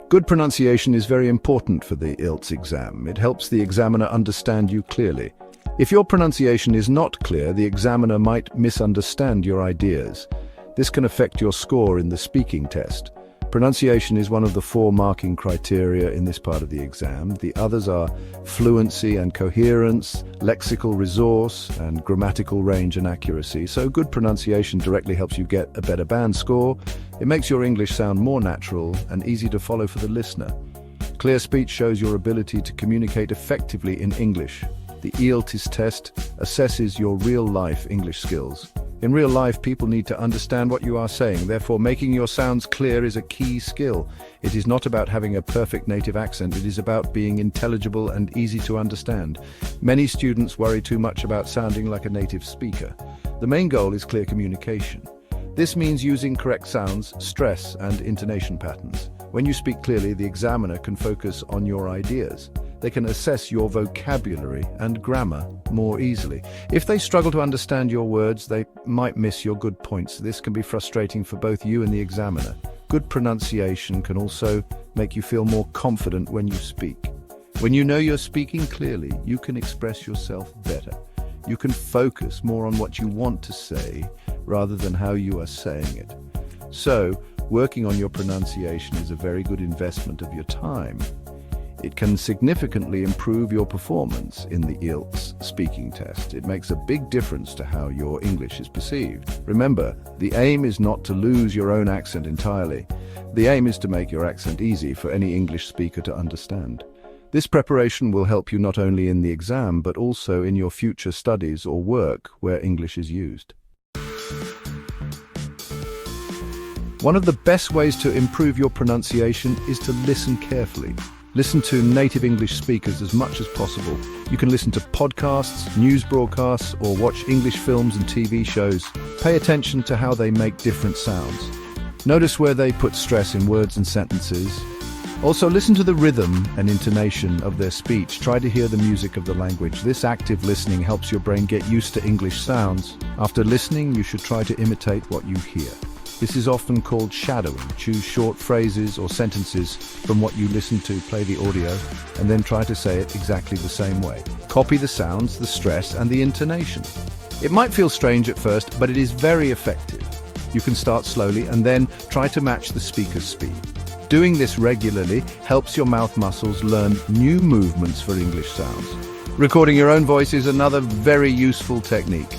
Good pronunciation is very important for the IELTS exam. It helps the examiner understand you clearly. If your pronunciation is not clear, the examiner might misunderstand your ideas. This can affect your score in the speaking test. Pronunciation is one of the 4 marking criteria in this part of the exam. The others are fluency and coherence, lexical resource, and grammatical range and accuracy. So good pronunciation directly helps you get a better band score. It makes your English sound more natural and easy to follow for the listener. Clear speech shows your ability to communicate effectively in English. The IELTS test assesses your real-life English skills. In real life, people need to understand what you are saying. Therefore, making your sounds clear is a key skill. It is not about having a perfect native accent. It is about being intelligible and easy to understand. Many students worry too much about sounding like a native speaker. The main goal is clear communication. This means using correct sounds, stress, and intonation patterns. When you speak clearly, the examiner can focus on your ideas. They can assess your vocabulary and grammar more easily. If they struggle to understand your words, they might miss your good points. This can be frustrating for both you and the examiner. Good pronunciation can also make you feel more confident when you speak. When you know you're speaking clearly, you can express yourself better. You can focus more on what you want to say rather than how you are saying it. So, working on your pronunciation is a very good investment of your time. It can significantly improve your performance in the IELTS speaking test. It makes a big difference to how your English is perceived. Remember, the aim is not to lose your own accent entirely. The aim is to make your accent easy for any English speaker to understand. This preparation will help you not only in the exam, but also in your future studies or work where English is used. One of the best ways to improve your pronunciation is to listen carefully. Listen to native English speakers as much as possible. You can listen to podcasts, news broadcasts, or watch English films and TV shows. Pay attention to how they make different sounds. Notice where they put stress in words and sentences. Also, listen to the rhythm and intonation of their speech. Try to hear the music of the language. This active listening helps your brain get used to English sounds. After listening, you should try to imitate what you hear. This is often called shadowing. Choose short phrases or sentences from what you listen to, play the audio, and then try to say it exactly the same way. Copy the sounds, the stress, and the intonation. It might feel strange at first, but it is very effective. You can start slowly and then try to match the speaker's speed. Doing this regularly helps your mouth muscles learn new movements for English sounds. Recording your own voice is another very useful technique.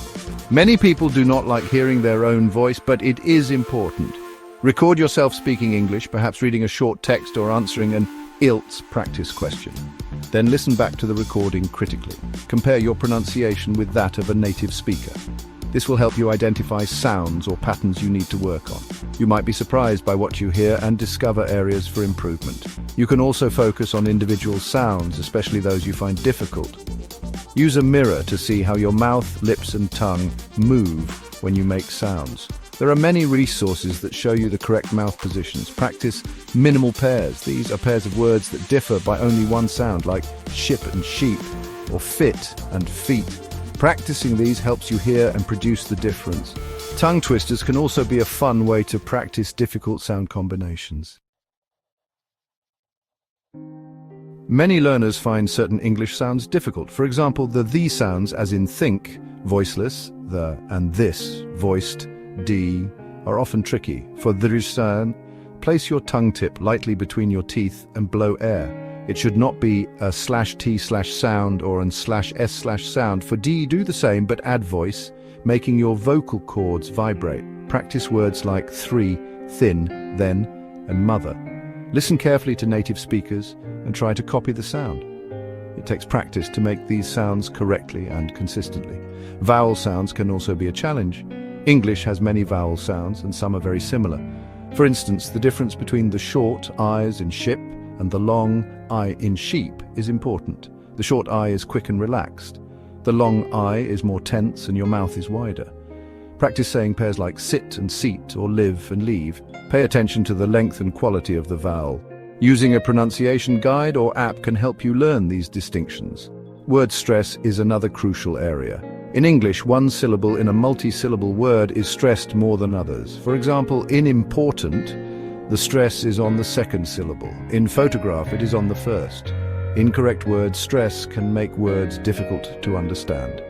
Many people do not like hearing their own voice, but it is important. Record yourself speaking English, perhaps reading a short text or answering an IELTS practice question. Then listen back to the recording critically. Compare your pronunciation with that of a native speaker. This will help you identify sounds or patterns you need to work on. You might be surprised by what you hear and discover areas for improvement. You can also focus on individual sounds, especially those you find difficult. Use a mirror to see how your mouth, lips, and tongue move when you make sounds. There are many resources that show you the correct mouth positions. Practice minimal pairs. These are pairs of words that differ by only one sound, like ship and sheep, or fit and feet. Practicing these helps you hear and produce the difference. Tongue twisters can also be a fun way to practice difficult sound combinations. Many learners find certain English sounds difficult. For example, the sounds, as in think, voiceless, the, and this, voiced, d, are often tricky. For the sound, place your tongue tip lightly between your teeth and blow air. It should not be a /t/sound or an /s/sound. For d, do the same, but add voice, making your vocal cords vibrate. Practice words like 3, thin, then, and mother. Listen carefully to native speakers and try to copy the sound. It takes practice to make these sounds correctly and consistently. Vowel sounds can also be a challenge. English has many vowel sounds and some are very similar. For instance, the difference between the short I's in ship and the long I in sheep is important. The short I is quick and relaxed. The long I is more tense and your mouth is wider. Practice saying pairs like sit and seat or live and leave. Pay attention to the length and quality of the vowel. Using a pronunciation guide or app can help you learn these distinctions. Word stress is another crucial area. In English, one syllable in a multi-syllable word is stressed more than others. For example, in important, The stress is on the second syllable. In photograph, it is on the first. Incorrect word stress can make words difficult to understand.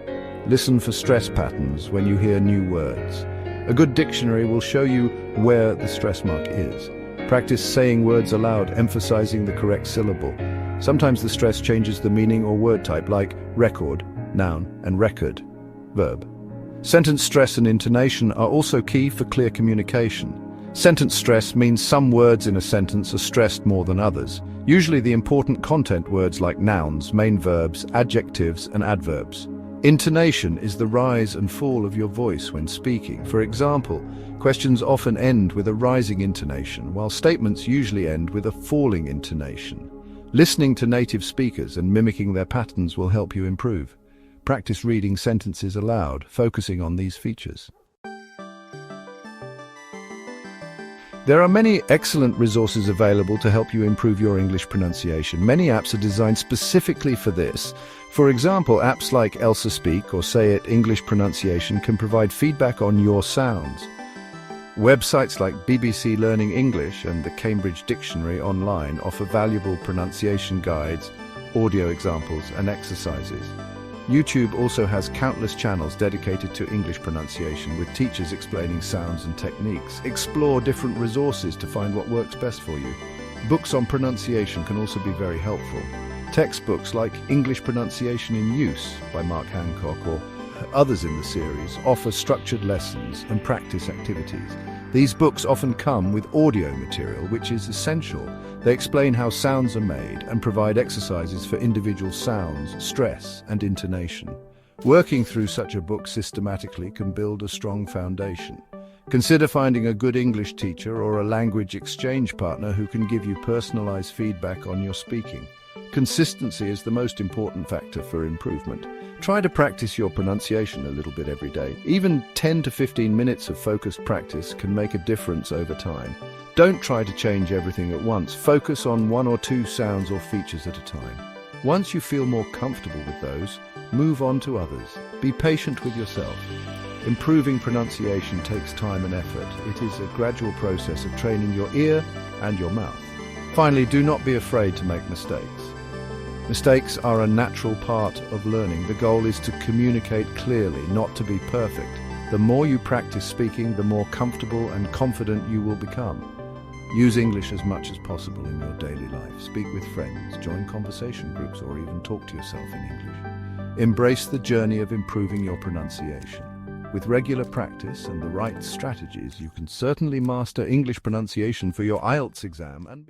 Listen for stress patterns when you hear new words. A good dictionary will show you where the stress mark is. Practice saying words aloud, emphasizing the correct syllable. Sometimes the stress changes the meaning or word type, like record, noun, and record, verb. Sentence stress and intonation are also key for clear communication. Sentence stress means some words in a sentence are stressed more than others. Usually the important content words like nouns, main verbs, adjectives, and adverbs. Intonation is the rise and fall of your voice when speaking. For example, questions often end with a rising intonation, while statements usually end with a falling intonation. Listening to native speakers and mimicking their patterns will help you improve. Practice reading sentences aloud, focusing on these features. There are many excellent resources available to help you improve your English pronunciation. Many apps are designed specifically for this. For example, apps like IELTS Speak or Say It English Pronunciation can provide feedback on your sounds. Websites like BBC Learning English and the Cambridge Dictionary Online offer valuable pronunciation guides, audio examples, and exercises. YouTube also has countless channels dedicated to English pronunciation, with teachers explaining sounds and techniques. Explore different resources to find what works best for you. Books on pronunciation can also be very helpful. Textbooks like English Pronunciation in Use by Mark Hancock or others in the series offer structured lessons and practice activities. These books often come with audio material, which is essential. They explain how sounds are made and provide exercises for individual sounds, stress, and intonation. Working through such a book systematically can build a strong foundation. Consider finding a good English teacher or a language exchange partner who can give you personalized feedback on your speaking. Consistency is the most important factor for improvement. Try to practice your pronunciation a little bit every day. Even 10 to 15 minutes of focused practice can make a difference over time. Don't try to change everything at once. Focus on one or two sounds or features at a time. Once you feel more comfortable with those, move on to others. Be patient with yourself. Improving pronunciation takes time and effort. It is a gradual process of training your ear and your mouth. Finally, do not be afraid to make mistakes. Mistakes are a natural part of learning. The goal is to communicate clearly, not to be perfect. The more you practice speaking, the more comfortable and confident you will become. Use English as much as possible in your daily life. Speak with friends, join conversation groups, or even talk to yourself in English. Embrace the journey of improving your pronunciation. With regular practice and the right strategies, you can certainly master English pronunciation for your IELTS exam and